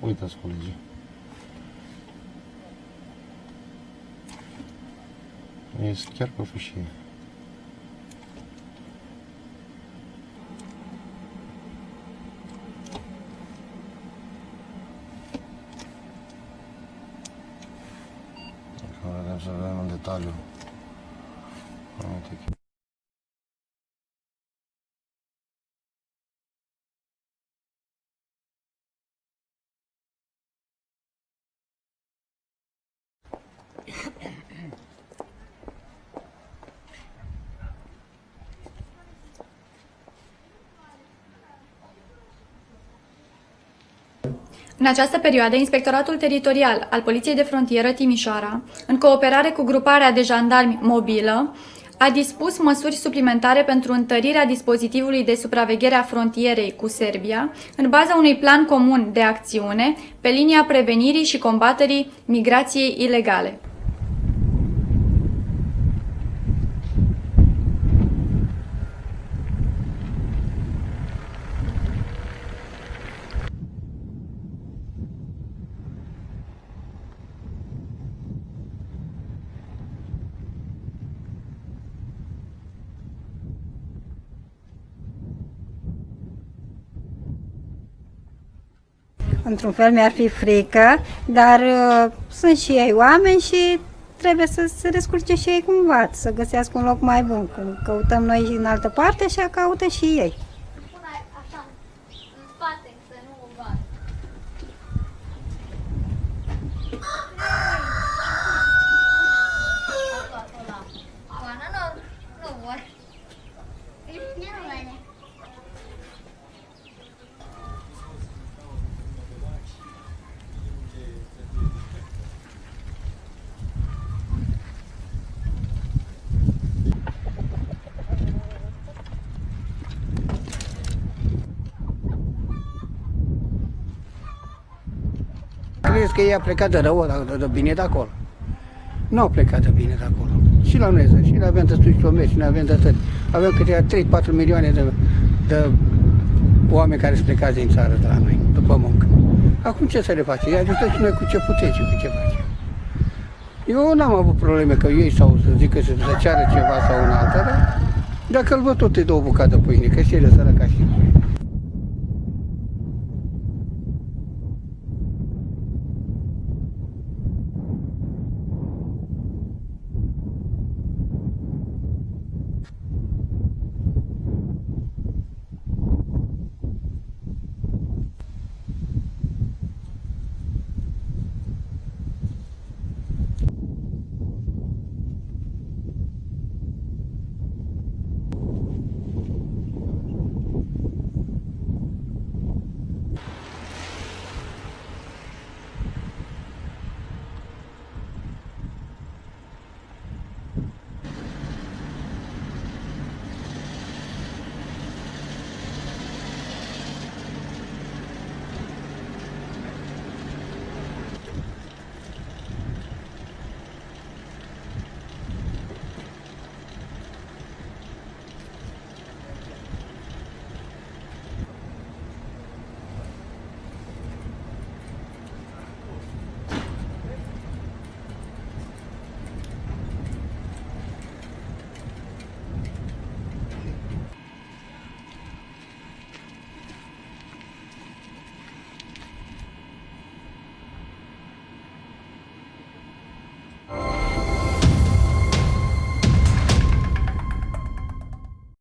Uitați, colegii. Este chiar pe fâșie. Acum vedem să vedem în detaliu. Uite. În această perioadă, Inspectoratul Teritorial al Poliției de Frontieră Timișoara, în cooperare cu gruparea de jandarmi mobilă, a dispus măsuri suplimentare pentru întărirea dispozitivului de supraveghere a frontierei cu Serbia, în baza unui plan comun de acțiune pe linia prevenirii și combaterii migrației ilegale. Într-un fel mi-ar fi frică, dar sunt și ei oameni și trebuie să se descurce și ei cumva, să găsească un loc mai bun. Când căutăm noi în altă parte, așa caută și ei. Așa, în spate, să nu o vadă. Nu vor. Crezi că ei a plecat de rău, de bine de acolo? Nu au plecat de bine de acolo. Și la noi, și noi avem destui șomeri, și noi avem de atât. Avem câte 3-4 milioane de oameni care sunt plecați din țară de la noi, după muncă. Acum ce să le face? Îi ajutăm și noi cu ce putem și cu ce facem. Eu n-am avut probleme că ei sau să zică să ceară ceva sau una alta, dar dacă îl văd tot îi dau o bucată de pâine, că și el e săraca și